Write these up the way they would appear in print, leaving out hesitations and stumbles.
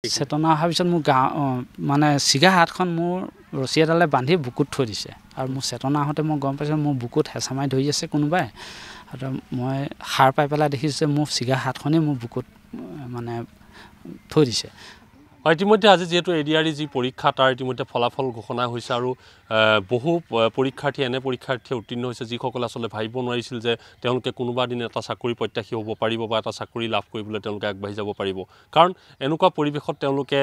চেতনা অহাৰ পিছত মোৰ মানে চিগা হাতখন মোৰ ৰছী এডালে বান্ধি বুকুত থৈ দিছে আৰু মোৰ চেতনা আহোঁতে মই গম পাইছোঁ মোৰ বুকুত হেঁচা মাৰি ধৰি আছে কোনোবাই আৰু মই সাৰ পাই পেলাই দেখিছোঁ যে মোৰ চিগা হাতখনেই মোৰ বুকুত মানে থৈ দিছে। ইতিমধ্যে আজি যেহেতু এডিআৰই যি পৰীক্ষা তাৰ ইতিমধ্যে ফলাফল ঘোষণা হৈছে আৰু বহু পৰীক্ষাৰ্থী এনে পৰীক্ষাৰ্থীয়ে উত্তীৰ্ণ হৈছে যিসকলে আচলতে ভাবিব নোৱাৰিছিল যে তেওঁলোকে কোনোবা দিন এটা চাকৰি প্ৰত্যাশী হ'ব পাৰিব বা এটা চাকৰি লাভ কৰিবলৈ তেওঁলোকে আগবাঢ়ি যাব পাৰিব। কাৰণ এনেকুৱা পৰিৱেশত তেওঁলোকে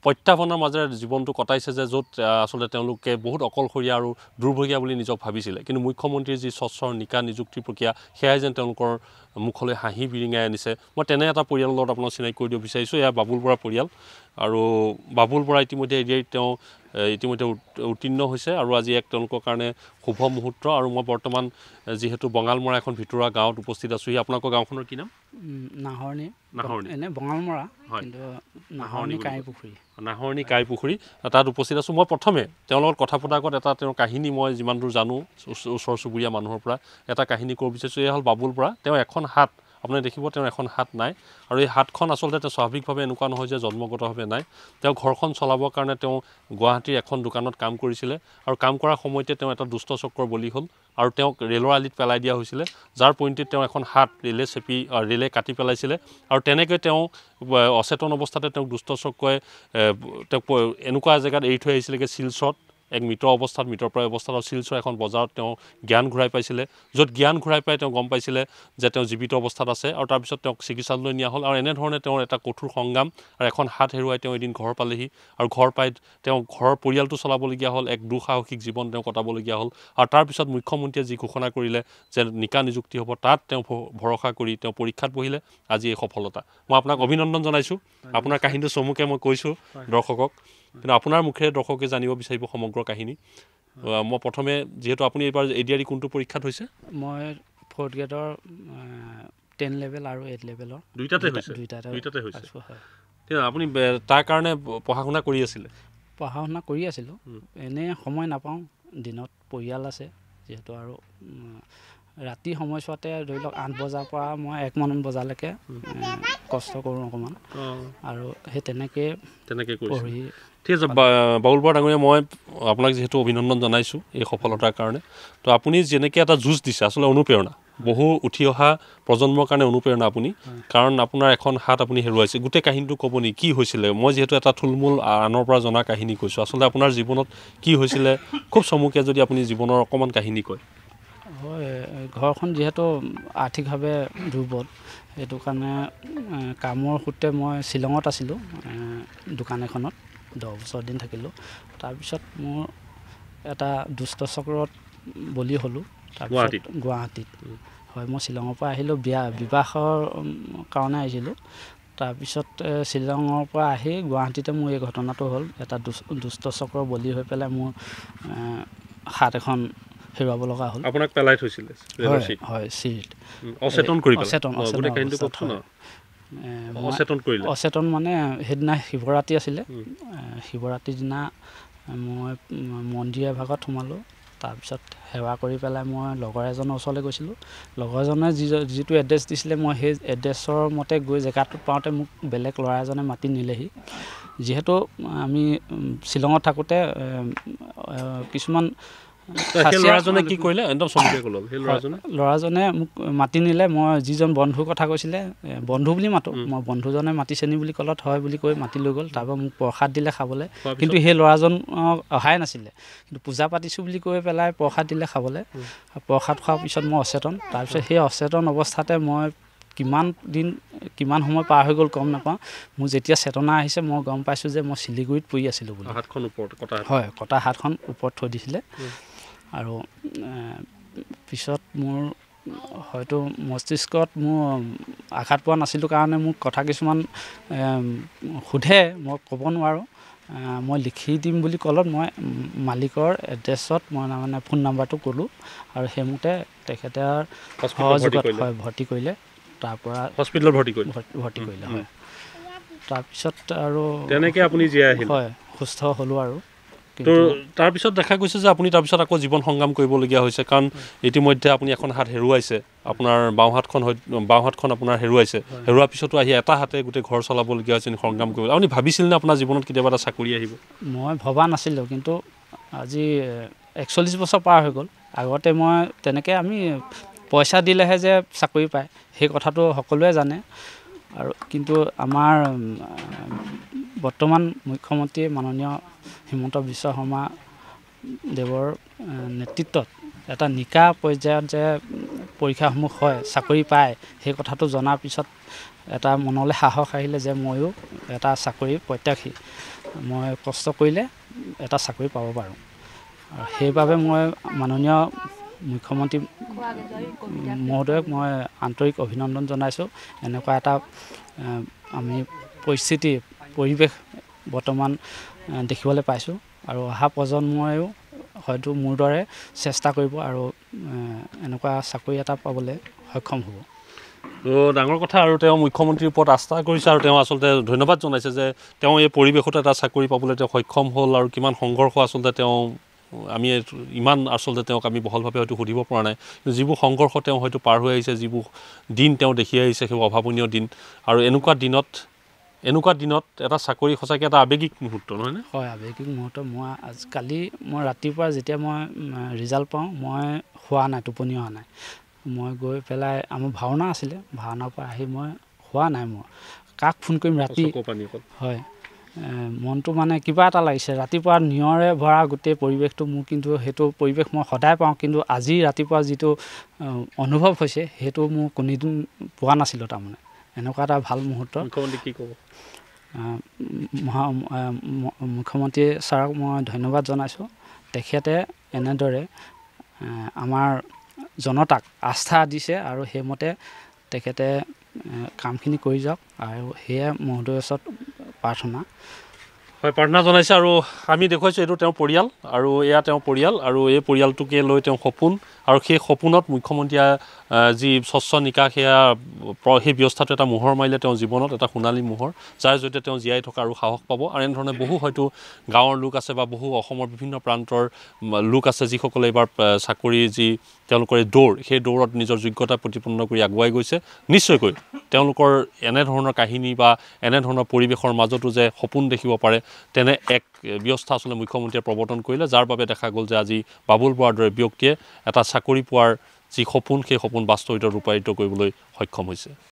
প্ৰত্যাহ্বানৰ মাজেৰে জীৱনটো কটাইছে যে য'ত আচলতে তেওঁলোকে বহুত অকলশৰীয়া আৰু দুৰ্ভগীয়া বুলি নিজক ভাবিছিলে। কিন্তু মুখ্যমন্ত্ৰীৰ যি স্বচ্ছৰ নিকা নিযুক্তি প্ৰক্ৰিয়া সেয়াই যেন তেওঁলোকৰ মুখলৈ হাঁহি বিৰিঙাই আনিছে। মই তেনে এটা পৰিয়ালৰ লগত আপোনাক চিনাকি কৰি দিব বিচাৰিছোঁ। এয়া বাবুল বৰা পৰিয়াল আৰু বাবুল বৰা ইতিমধ্যে এডিআৰইত তেওঁ ইতিমধ্যে উত্তীৰ্ণ হৈছে আৰু আজি এক তেওঁলোকৰ কাৰণে শুভ মুহূৰ্ত। আৰু মই বৰ্তমান যিহেতু বঙালমৰা এখন ভিতৰুৱা গাঁৱত উপস্থিত আছোঁ। আপোনালোকৰ গাঁওখনৰ কি নাম? নাহৰণি এনে বঙালমৰা কিন্তু নাহৰণি কাঁইপুখুৰী। নাহৰণি কাঁইপুখুৰী তাত উপস্থিত আছোঁ। মই প্ৰথমে তেওঁৰ লগত কথা পতাৰ আগত এটা তেওঁৰ কাহিনী মই যিমান দূৰ জানো ওচৰ চুবুৰীয়া মানুহৰ পৰা এটা কাহিনী ক'ব বিচাৰিছোঁ। এয়া হ'ল বাবুল বৰা। তেওঁ এখন হাত আপুনি দেখিব তেওঁৰ এখন হাত নাই আৰু এই হাতখন আচলতে তেওঁ স্বাভাৱিকভাৱে এনেকুৱা নহয় যে জন্মগতভাৱে নাই। তেওঁ ঘৰখন চলাবৰ কাৰণে তেওঁ গুৱাহাটীৰ এখন দোকানত কাম কৰিছিলে আৰু কাম কৰাৰ সময়তে তেওঁ এটা দুষ্ট চক্ৰৰ বলি হ'ল আৰু তেওঁক ৰেলৰ আলিত পেলাই দিয়া হৈছিলে, যাৰ পৰিণতিত তেওঁ এখন হাত ৰেলে কাটি পেলাইছিলে আৰু তেনেকৈ তেওঁ অচেতন অৱস্থাতে তেওঁক দুষ্ট চক্ৰই তেওঁক এনেকুৱা জেগাত এৰি থৈ আহিছিলেগৈ শিলচৰত এক মৃত অৱস্থাত মৃতপ্ৰায় অৱস্থাত আৰু শিলচৰ এখন বজাৰত তেওঁ জ্ঞান ঘূৰাই পাইছিলে, য'ত জ্ঞান ঘূৰাই পাই তেওঁ গম পাইছিলে যে তেওঁ জীৱিত অৱস্থাত আছে আৰু তাৰপিছত তেওঁক চিকিৎসালয়লৈ নিয়া হ'ল আৰু এনেধৰণে তেওঁৰ এটা কঠোৰ সংগ্ৰাম আৰু এখন হাত হেৰুৱাই তেওঁ এদিন ঘৰ পালেহি আৰু ঘৰ পাই তেওঁ ঘৰৰ পৰিয়ালটো চলাবলগীয়া হ'ল, এক দুঃসাহসিক জীৱন তেওঁ কটাবলগীয়া হ'ল আৰু তাৰপিছত মুখ্যমন্ত্ৰীয়ে যি ঘোষণা কৰিলে যে নিকা নিযুক্তি হ'ব তাত তেওঁ ভৰসা কৰি তেওঁ পৰীক্ষাত বহিলে। আজি এই সফলতা মই আপোনাক অভিনন্দন জনাইছোঁ। আপোনাৰ কাহিনীটো চমুকে মই কৈছোঁ দৰ্শকক, কিন্তু আপোনাৰ মুখেৰে দৰ্শকে জানিব বিচাৰিব সমগ্ৰ কাহিনী। মই প্ৰথমে যিহেতু আপুনি এইবাৰ এডিআৰই কোনটো পৰীক্ষাত হৈছে? মই 4th গ্ৰেডৰ 10 লেভেল আৰু 8 লেভেলৰ দুইটাতে হৈছে। আপুনি তাৰ কাৰণে পঢ়া শুনা কৰি আছিলে? পঢ়া শুনা কৰি আছিলোঁ, এনেই সময় নাপাওঁ, দিনত পৰিয়াল আছে যিহেতু আৰু ৰাতি সময়ছোৱাতে ধৰি লওক 8 বজাৰ পৰা মই 1 মান বজালৈকে কষ্ট কৰোঁ অকণমান আৰু সেই তেনেকৈ পঢ়ি। ঠিক আছে বাবুল বৰা ডাঙৰীয়া, মই আপোনাক যিহেতু অভিনন্দন জনাইছোঁ এই সফলতাৰ কাৰণে। তো আপুনি যেনেকৈ এটা যুঁজ দিছে আচলতে অনুপ্ৰেৰণা, বহু উঠি অহা প্ৰজন্মৰ কাৰণে অনুপ্ৰেৰণা আপুনি, কাৰণ আপোনাৰ এখন হাত আপুনি হেৰুৱাইছে। গোটেই কাহিনীটো ক'ব নেকি কি হৈছিলে? মই যিহেতু এটা থুলমূল আনৰ পৰা জনা কাহিনী কৈছোঁ, আচলতে আপোনাৰ জীৱনত কি হৈছিলে খুব চমুকৈ যদি আপুনি জীৱনৰ অকণমান কাহিনী কয়। হয়, ঘৰখন যিহেতু আৰ্থিকভাৱে দুৰ্বল, সেইটো কাৰণে কামৰ সূত্ৰে মই শ্বিলঙত আছিলোঁ দোকান এখনত 10 বছৰ দিন থাকিলোঁ। তাৰপিছত মোৰ এটা দুষ্ট চক্ৰত বলি হ'লোঁ। তাৰপিছত গুৱাহাটীত হয়, মই শ্বিলঙৰ পৰা আহিলোঁ, বিবাহৰ কাৰণে আহিছিলোঁ। তাৰপিছত শ্বিলঙৰ পৰা আহি গুৱাহাটীতে মোৰ এই ঘটনাটো হ'ল। এটা দুষ্ট চক্ৰৰ বলি হৈ পেলাই মোৰ হাত এখন হেৰুৱাব লগা হ'ল। আপোনাক পেলাই থৈছিলে? হয়, চিৰিত অচেতন কৰি অচেতন মানে সেইদিনা শিৱৰাত্ৰি আছিলে। শিৱৰাত্ৰিৰ দিনা মই মন্দিৰ এভাগত সোমালোঁ। তাৰপিছত সেৱা কৰি পেলাই মই লগৰ এজনৰ ওচৰলৈ গৈছিলোঁ। লগৰজনে যিটো এড্ৰেছ দিছিলে মই সেই এড্ৰেছৰ মতে গৈ জেগাটোত পাওঁতে মোক বেলেগ ল'ৰা এজনে মাতি নিলেহি। যিহেতু আমি শ্বিলঙত থাকোঁতে কিছুমান ল'ৰাজনে কি কৰিলে একদম চমুকৈ ক'লে? সেই ল'ৰাজনে মোক মাতি নিলে। মই যিজন বন্ধুৰ কথা কৈছিলে, বন্ধু বুলি মাতোঁ, মই বন্ধুজনে মাতিছেনি বুলি ক'লত হয় বুলি কৈ মাতি লৈ গ'ল। তাৰপৰা মোক প্ৰসাদ দিলে খাবলৈ, কিন্তু সেই ল'ৰাজন অহাই নাছিলে। কিন্তু পূজা পাতিছোঁ বুলি কৈ পেলাই প্ৰসাদ দিলে খাবলৈ। প্ৰসাদ খোৱাৰ পিছত মই অচেতন। তাৰপিছত সেই অচেতন অৱস্থাতে মই কিমান সময় পাৰ হৈ গ'ল গম নাপাওঁ। মোৰ যেতিয়া চেতনা আহিছে মই গম পাইছোঁ যে মই শিলিগুৰিত পৰি আছিলোঁ বুলি। হয়, কটা হাতখন ওপৰত থৈ দিছিলে আৰু পিছত মোৰ হয়তো মস্তিষ্কত মোৰ আঘাত পোৱা নাছিলোঁ কাৰণে মোক কথা কিছুমান সোধে, মই ক'ব নোৱাৰোঁ। মই লিখি দিম বুলি ক'লত মই মালিকৰ এড্ৰেছত মই মানে ফোন নাম্বাৰটো ক'লোঁ আৰু সেইমতে তেখেতে সহযোগত ভৰ্তি কৰিলে। তাৰপৰা হস্পিটেলত ভৰ্তি কৰিলে হয়। তাৰপিছত আৰু তেনেকৈ আপুনি জীয়াই আহিলে? হয়, সুস্থ হ'লোঁ আৰু কিন্তু তাৰপিছত দেখা গৈছে যে আপুনি তাৰপিছত আকৌ জীৱন সংগ্ৰাম কৰিবলগীয়া হৈছে কাৰণ ইতিমধ্যে আপুনি এখন হাত হেৰুৱাইছে আপোনাৰ বাওঁ হাতখন আপোনাৰ হেৰুৱাইছে হেৰুৱাৰ পিছতো আহি এটা হাতে গোটেই ঘৰ চলাবলগীয়া হৈছে সংগ্ৰাম কৰিব আপুনি ভাবিছিল নে আপোনাৰ জীৱনত কেতিয়াবা এটা চাকৰি আহিব মই ভবা নাছিলোঁ কিন্তু আজি 41 বছৰ পাৰ হৈ গ'ল আগতে মই তেনেকৈ আমি পইচা দিলেহে যে চাকৰি পায় সেই কথাটো সকলোৱে জানে আৰু কিন্তু আমাৰ বৰ্তমান মুখ্যমন্ত্ৰী মাননীয় হিমন্ত বিশ্ব শৰ্মা দেৱৰ নেতৃত্বত এটা নিকা পৰ্যায়ত যে পৰীক্ষাসমূহ হয় চাকৰি পায় সেই কথাটো জনাৰ পিছত এটা মনলৈ সাহস আহিলে যে ময়ো এটা চাকৰি প্ৰত্যাশী মই কষ্ট কৰিলে এটা চাকৰি পাব পাৰোঁ আৰু সেইবাবে মই মাননীয় মুখ্যমন্ত্ৰী মহোদয়ক মই আন্তৰিক অভিনন্দন জনাইছোঁ এনেকুৱা এটা আমি পৰিৱেশ বৰ্তমান দেখিবলৈ পাইছোঁ আৰু অহা প্ৰজন্মইও হয়তো মোৰ দৰে চেষ্টা কৰিব আৰু এনেকুৱা চাকৰি এটা পাবলৈ সক্ষম হ'ব তো ডাঙৰ কথা আৰু তেওঁ মুখ্যমন্ত্ৰীৰ ওপৰত আস্থা কৰিছে আৰু তেওঁ আচলতে ধন্যবাদ জনাইছে যে তেওঁ এই পৰিৱেশত এটা চাকৰি পাবলৈ তেওঁ সক্ষম হ'ল আৰু কিমান সংঘৰ্ষ আচলতে তেওঁ আমি ইমান আচলতে তেওঁক আমি বহলভাৱে হয়তো সুধিব পৰা নাই যিবোৰ সংঘৰ্ষ তেওঁ হয়তো পাৰ হৈ আহিছে যিবোৰ দিন তেওঁ দেখি আহিছে সেই অভাৱনীয় দিন আৰু এনেকুৱা দিনত এটা চাকৰি সঁচাকৈ এটা আৱেগিক মুহূৰ্ত নহয়নে হয় আৱেগিক মুহূৰ্ত কালি মই ৰাতিপুৱা যেতিয়া মই ৰিজাল্ট পাওঁ মই শোৱা নাই টোপনি অহা নাই মই গৈ পেলাই আমাৰ ভাওনা আছিলে ভাওনাৰ পৰা আহি মই শোৱা নাই মই কাক ফোন কৰিম ৰাতি হয় মনটো মানে কিবা এটা লাগিছে ৰাতিপুৱা নিয়ৰে ভৰা গোটেই পৰিৱেশটো মোৰ কিন্তু সেইটো পৰিৱেশ মই সদায় পাওঁ কিন্তু আজি ৰাতিপুৱা যিটো অনুভৱ হৈছে সেইটো মোৰ কোনোদিন পোৱা নাছিলোঁ তাৰমানে এনেকুৱা এটা ভাল মুহূৰ্ত কি ক'ব মুখ্যমন্ত্ৰী ছাৰক মই ধন্যবাদ জনাইছোঁ তেখেতে এনেদৰে আমাৰ জনতাক আস্থা দিছে আৰু সেইমতে তেখেতে কামখিনি কৰি যাওক আৰু সেয়া মহোদয়ৰ ওচৰত প্ৰাৰ্থনা হয় প্ৰাৰ্থনা জনাইছে আৰু আমি দেখুৱাইছোঁ এইটো তেওঁৰ পৰিয়াল আৰু এয়া তেওঁৰ পৰিয়াল আৰু এই পৰিয়ালটোকে লৈ তেওঁ সপোন আৰু সেই সপোনত মুখ্যমন্ত্ৰীয়ে যি স্বচ্ছ নিকা সেই ব্যৱস্থাটো এটা মোহৰ মাৰিলে তেওঁৰ জীৱনত এটা সোণালী মোহৰ যাৰ জৰিয়তে তেওঁ জীয়াই থকা আৰু সাহস পাব আৰু এনেধৰণে বহু হয়তো গাঁৱৰ লোক আছে বা বহু অসমৰ বিভিন্ন প্ৰান্তৰ লোক আছে যিসকলে এইবাৰ চাকৰি যি তেওঁলোকৰ এই দৌৰ সেই দৌৰত নিজৰ যোগ্যতা প্ৰতিপন্ন কৰি আগুৱাই গৈছে নিশ্চয়কৈ তেওঁলোকৰ এনেধৰণৰ কাহিনী বা এনেধৰণৰ পৰিৱেশৰ মাজতো যে সপোন দেখিব পাৰে তেনে এক ব্যৱস্থা আচলতে মুখ্যমন্ত্ৰীয়ে প্ৰৱৰ্তন কৰিলে যাৰ বাবে দেখা গ'ল যে আজি বাবুল বৰাৰ দৰে ব্যক্তিয়ে এটা চাকৰি পোৱাৰ যি সপোন সেই সপোন বাস্তৱিকত ৰূপায়িত কৰিবলৈ সক্ষম হৈছে